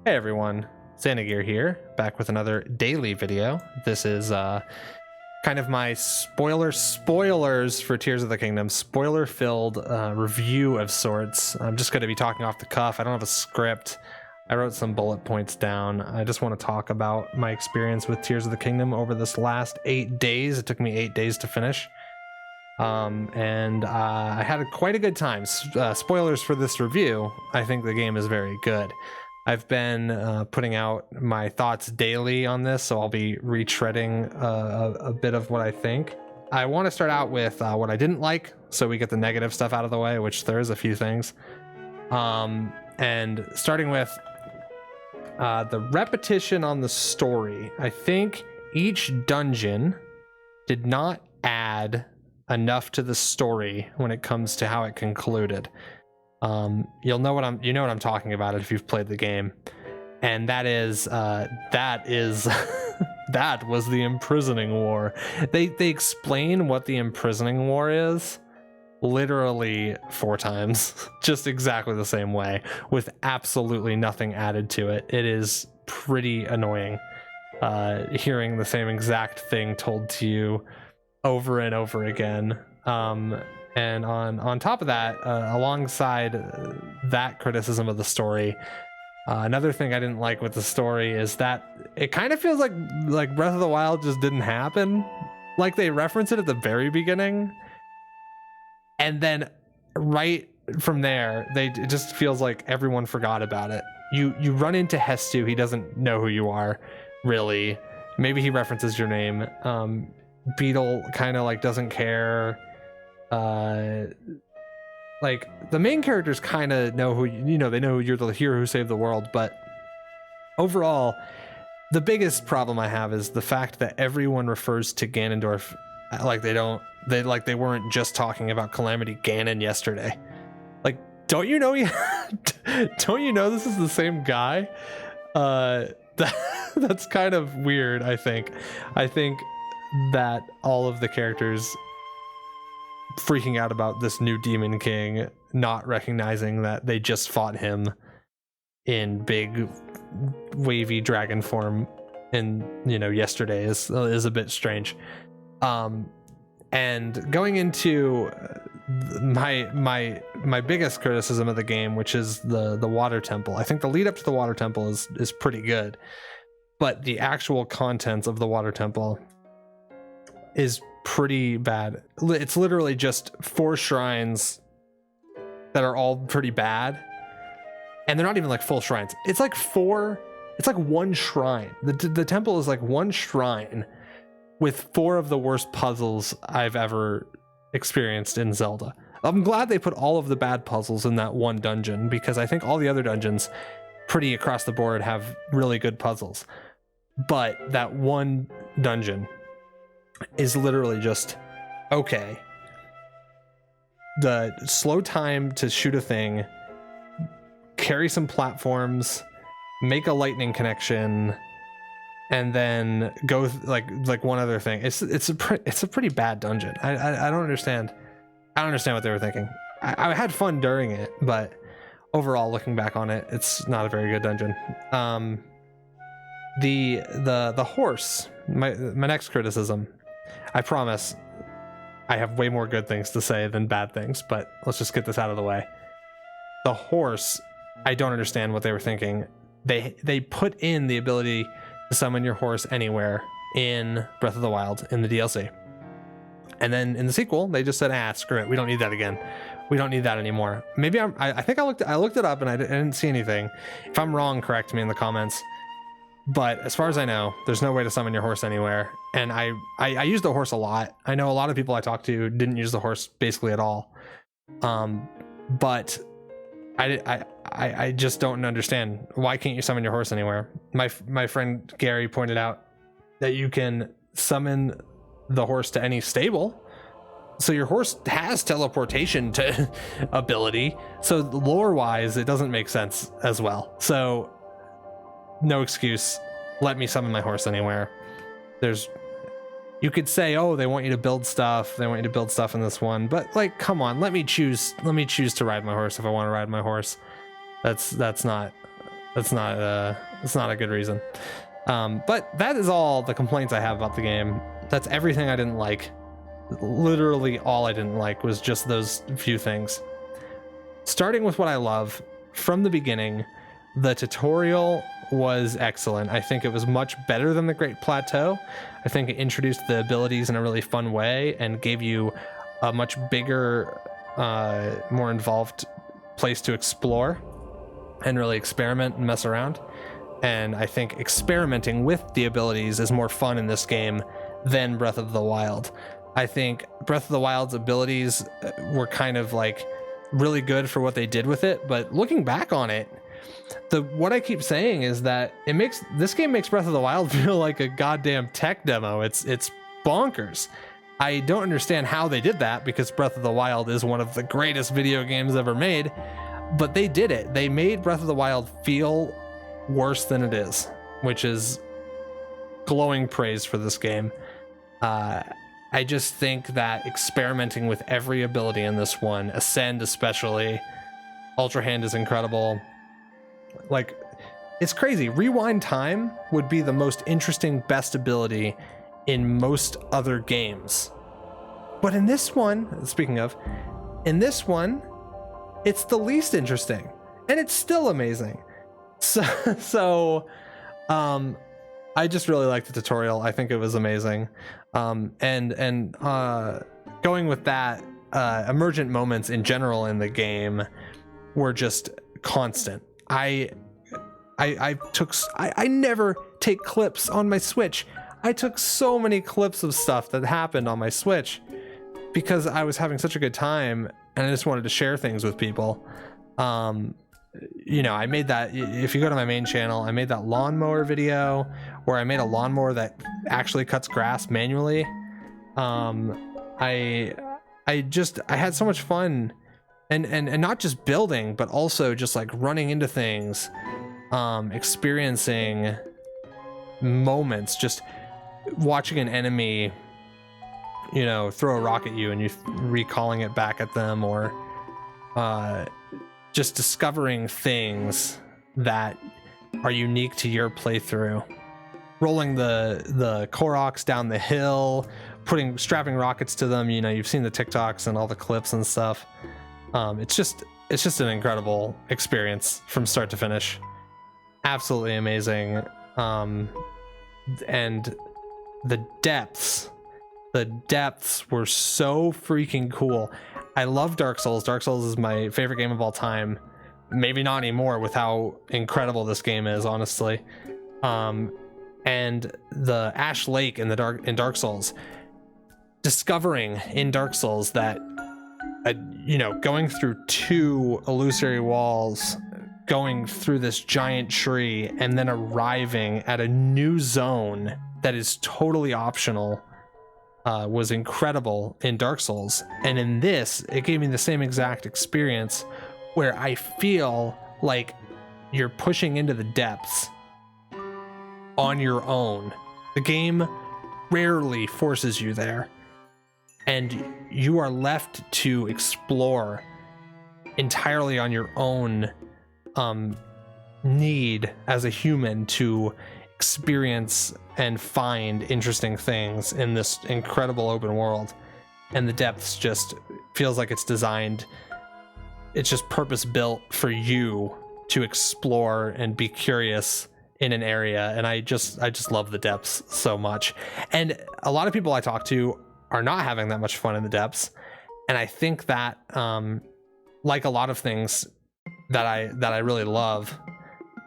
Hey everyone, Xanagear here, back with another daily video. This is kind of my spoilers for Tears of the Kingdom, spoiler-filled review of sorts. I'm just going to be talking off the cuff. I don't have a script. I wrote some bullet points down. I just want to talk about my experience with Tears of the Kingdom over this last 8 days. It took me 8 days to finish. And I had quite a good time. Spoilers for this review, I think the game is very good. I've been putting out my thoughts daily on this, so I'll be retreading a bit of what I think. I want to start out with what I didn't like, so we get the negative stuff out of the way, which there is a few things. And starting with the repetition on the story. I think each dungeon did not add enough to the story when it comes to how it concluded. You'll know what I'm talking about if you've played the game, and that was the imprisoning war. They explain what the imprisoning war is literally 4 times, just exactly the same way, with absolutely nothing added to it. It is pretty annoying hearing the same exact thing told to you over and over again. And on top of that, alongside that criticism of the story, another thing I didn't like with the story is that it kind of feels like Breath of the Wild just didn't happen. Like they reference it at the very beginning, and then right from there, it just feels like everyone forgot about it. You run into Hestu, he doesn't know who you are, really. Maybe he references your name. Beetle kind of like doesn't care. Like the main characters kind of know who they know you're the hero who saved the world, but overall the biggest problem I have is the fact that everyone refers to Ganondorf like they weren't just talking about Calamity Ganon yesterday. Like, don't you know this is the same guy? That's kind of weird. I think that all of the characters freaking out about this new Demon King, not recognizing that they just fought him in big wavy dragon form yesterday is a bit strange. And going into my biggest criticism of the game, which is the water temple. I think the lead up to the water temple is pretty good, but the actual contents of the water temple is pretty bad. It's literally just 4 shrines that are all pretty bad, and they're not even like full shrines. It's like 1 shrine. The temple is like 1 shrine with 4 of the worst puzzles I've ever experienced in Zelda. I'm glad they put all of the bad puzzles in that 1 dungeon, because I think all the other dungeons pretty across the board have really good puzzles, but that 1 dungeon is literally just okay. The slow time to shoot a thing, carry some platforms, make a lightning connection, and then go like one other thing. It's a pretty bad dungeon. I don't understand. I don't understand what they were thinking. I had fun during it, but overall, looking back on it, it's not a very good dungeon. The horse. My next criticism. I promise I have way more good things to say than bad things, but let's just get this out of the way. The horse, I don't understand what they were thinking. They put in the ability to summon your horse anywhere in Breath of the Wild in the DLC. And then in the sequel, they just said, screw it. We don't need that again. We don't need that anymore. Maybe I think I looked it up and I didn't see anything. If I'm wrong, correct me in the comments. But as far as I know, there's no way to summon your horse anywhere. And I use the horse a lot. I know a lot of people I talked to didn't use the horse basically at all. But I just don't understand. Why can't you summon your horse anywhere? My friend Gary pointed out that you can summon the horse to any stable. So your horse has teleportation to ability. So lore wise, it doesn't make sense as well. So no excuse. Let me summon my horse anywhere. You could say, oh, they want you to build stuff. They want you to build stuff in this one, but like, come on, let me choose to ride my horse if I want to ride my horse. That's not That's not a good reason. But that is all the complaints I have about the game. That's everything I didn't like. Literally all I didn't like was just those few things. Starting with what I love, from the beginning, the tutorial was excellent. I think it was much better than the Great Plateau. I think it introduced the abilities in a really fun way and gave you a much bigger, more involved place to explore and really experiment and mess around. And I think experimenting with the abilities is more fun in this game than Breath of the Wild. I think Breath of the Wild's abilities were kind of like really good for what they did with it, but looking back on it, what I keep saying is that this game makes Breath of the Wild feel like a goddamn tech demo. It's bonkers. I don't understand how they did that, because Breath of the Wild is one of the greatest video games ever made, but they did it. They made Breath of the Wild feel worse than it is, which is glowing praise for this game. I just think that experimenting with every ability in this one, Ascend especially, Ultra Hand is incredible. Like, it's crazy. Rewind Time would be the most interesting, best ability in most other games. But in this one, speaking of, in this one, it's the least interesting, and it's still amazing. So I just really liked the tutorial. I think it was amazing. And going with that, emergent moments in general in the game were just constant. I never take clips on my Switch. I took so many clips of stuff that happened on my Switch because I was having such a good time and I just wanted to share things with people. You know, I made that, if you go to my main channel, I made that lawnmower video where I made a lawnmower that actually cuts grass manually. I had so much fun and not just building, but also just like running into things, experiencing moments, just watching an enemy, you know, throw a rock at you and you recalling it back at them, or just discovering things that are unique to your playthrough. Rolling the Koroks down the hill, strapping rockets to them. You know, you've seen the TikToks and all the clips and stuff. It's just an incredible experience from start to finish. Absolutely amazing. And the depths were so freaking cool. I love Dark Souls. Dark Souls is my favorite game of all time. Maybe not anymore with how incredible this game is, honestly. And the Ash Lake in Dark Souls, discovering in Dark Souls that, you know, going through 2 illusory walls, going through this giant tree, and then arriving at a new zone that is totally optional, was incredible in Dark Souls. And in this, it gave me the same exact experience where I feel like you're pushing into the depths on your own. The game rarely forces you there, and you are left to explore entirely on your own need as a human to experience and find interesting things in this incredible open world. And the depths just feels like it's just purpose built for you to explore and be curious in an area. And I just love the depths so much. And a lot of people I talk to are not having that much fun in the depths. And I think that, like a lot of things that I really love,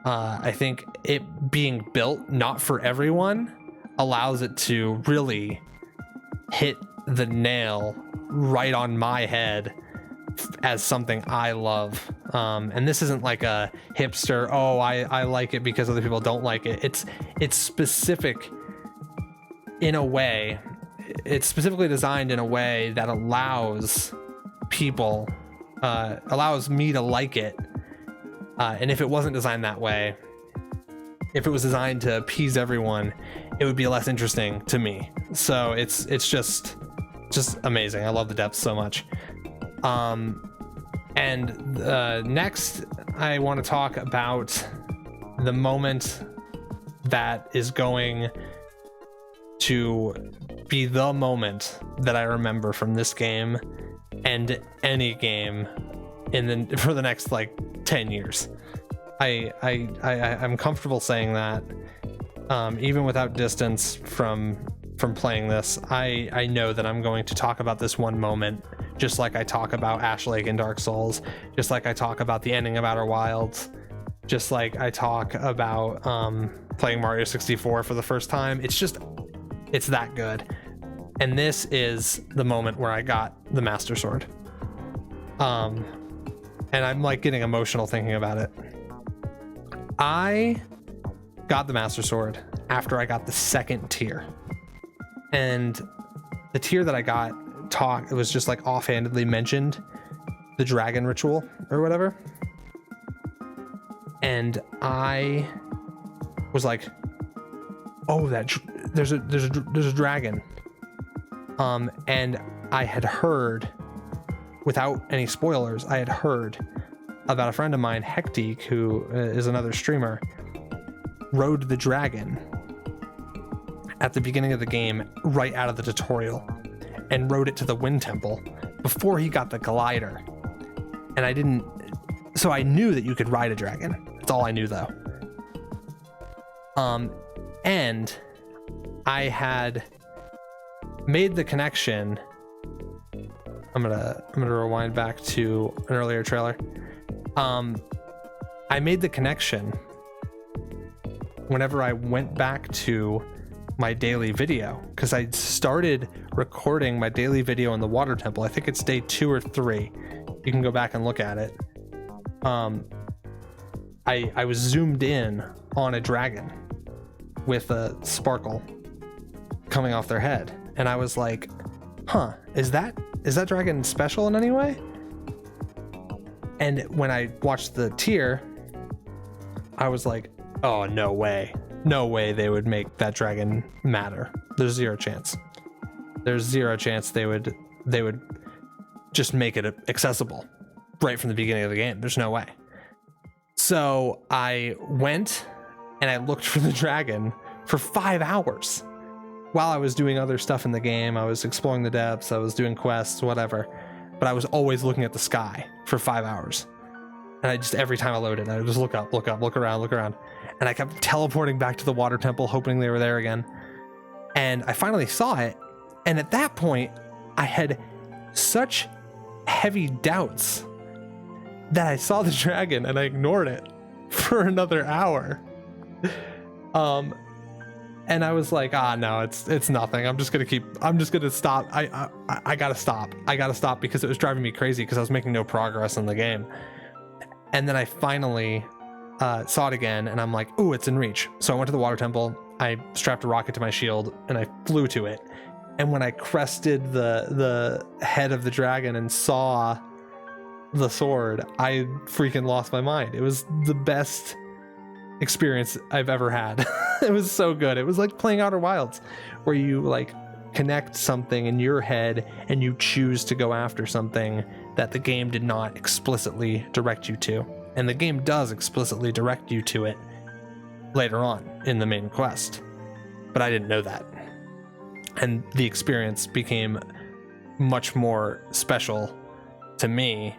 I think it being built not for everyone allows it to really hit the nail right on my head as something I love. And this isn't like a hipster, oh, I like it because other people don't like it. It's specific in a way. It's specifically designed in a way that allows people, allows me to like it. And if it wasn't designed that way, if it was designed to appease everyone, it would be less interesting to me. So it's just amazing. I love the depths so much. And next I want to talk about the moment that is going to be the moment that I remember from this game and any game for the next like 10 years. I'm comfortable saying that, even without distance from playing this. I know that I'm going to talk about this one moment, just like I talk about Ash Lake in Dark Souls, just like I talk about the ending of Outer Wilds, just like I talk about playing Mario 64 for the first time. It's that good. And this is the moment where I got the Master Sword. And I'm like getting emotional thinking about it. I got the Master Sword after I got the second tier. And the tier that I got it was just like offhandedly mentioned the dragon ritual or whatever. And I was like, oh, there's a dragon. And I had heard, without any spoilers, I had heard about a friend of mine, Hectique, who is another streamer, rode the dragon at the beginning of the game right out of the tutorial and rode it to the Wind Temple before he got the glider. And so I knew that you could ride a dragon. That's all I knew though. And I had made the connection. I'm gonna rewind back to an earlier trailer. I made the connection whenever I went back to my daily video, because I started recording my daily video in the Water Temple. I think it's day 2 or 3. You can go back and look at it. I was zoomed in on a dragon with a sparkle coming off their head, and I was like, huh, is that dragon special in any way? And when I watched the tier, I was like, oh, no way they would make that dragon matter. There's zero chance they would just make it accessible right from the beginning of the game. There's no way. So I went and I looked for the dragon for 5 hours while I was doing other stuff in the game. I was exploring the depths, I was doing quests, whatever, but I was always looking at the sky for 5 hours. And I just, every time I loaded, I would just look up, look around. And I kept teleporting back to the Water Temple, hoping they were there again. And I finally saw it. And at that point, I had such heavy doubts that I saw the dragon and I ignored it for another hour. And I was like, no, it's nothing. I'm just gonna stop. I gotta stop because it was driving me crazy because I was making no progress in the game. And then I finally saw it again, and I'm like, ooh, it's in reach. So I went to the Water Temple, I strapped a rocket to my shield, and I flew to it. And when I crested the head of the dragon and saw the sword, I freaking lost my mind. It was the best experience I've ever had. It was so good. It was like playing Outer Wilds, where you like connect something in your head and you choose to go after something that the game did not explicitly direct you to. And the game does explicitly direct you to it later on in the main quest. But I didn't know that. And the experience became much more special to me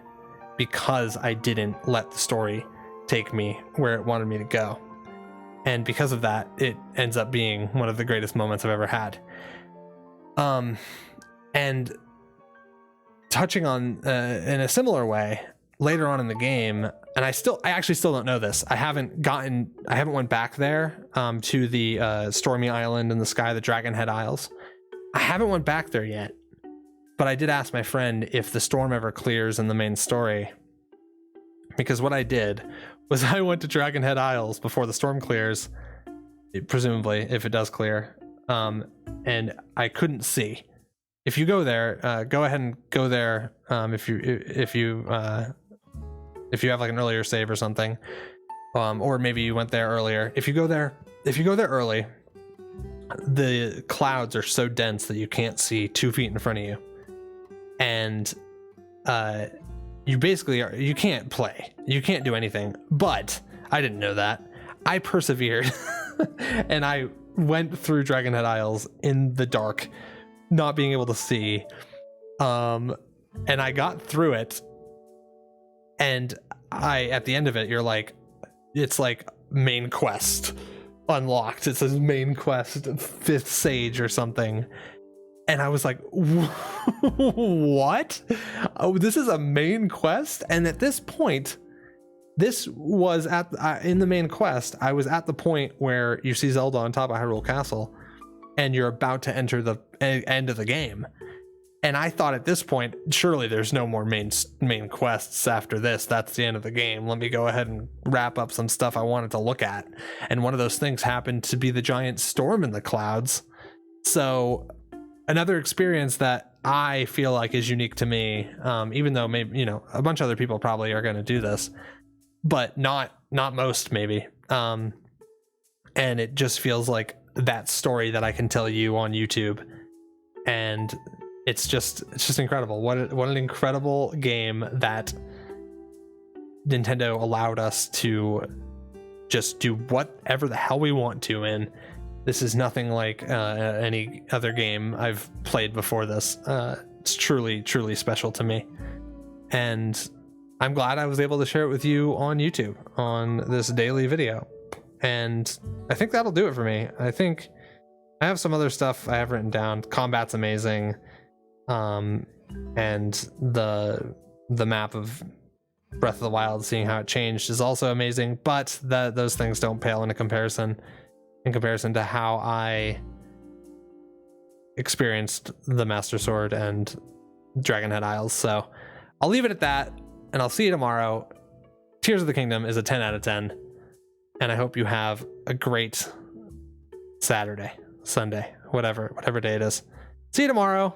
because I didn't let the story take me where it wanted me to go. And because of that, it ends up being one of the greatest moments I've ever had. And touching on in a similar way later on in the game, and I actually still don't know this. I haven't went back there to the Stormy Island in the Sky, the Dragonhead Isles. I haven't went back there yet, but I did ask my friend if the storm ever clears in the main story, because what I did was I went to Dragonhead Isles before the storm clears, presumably if it does clear, and I couldn't see. If you go there, go ahead and go there. If you have like an earlier save or something, or maybe you went there earlier. If you go there early, the clouds are so dense that you can't see 2 feet in front of you, and you basically you can't play, you can't do anything. But I didn't know that. I persevered and I went through Dragonhead Isles in the dark, not being able to see. And I got through it, and at the end of it, you're like, it's like main quest unlocked. It says main quest 5th Sage or something. And I was like, what? Oh, this is a main quest? And at this point, this was in the main quest, I was at the point where you see Zelda on top of Hyrule Castle, and you're about to enter the end of the game. And I thought at this point, surely there's no more main quests after this. That's the end of the game. Let me go ahead and wrap up some stuff I wanted to look at. And one of those things happened to be the giant storm in the clouds. So another experience that I feel like is unique to me, even though maybe, a bunch of other people probably are going to do this, but not most maybe. And it just feels like that story that I can tell you on YouTube. And it's just incredible. What an incredible game that Nintendo allowed us to just do whatever the hell we want to in. This is nothing like any other game I've played before this. It's truly, truly special to me. And I'm glad I was able to share it with you on YouTube on this daily video. And I think that'll do it for me. I think I have some other stuff I have written down. Combat's amazing. And the map of Breath of the Wild, seeing how it changed, is also amazing. But those things don't pale in comparison to how I experienced the Master Sword and Dragonhead Isles. So I'll leave it at that, and I'll see you tomorrow. Tears of the Kingdom is a 10 out of 10, and I hope you have a great Saturday, Sunday, whatever day it is. See you tomorrow.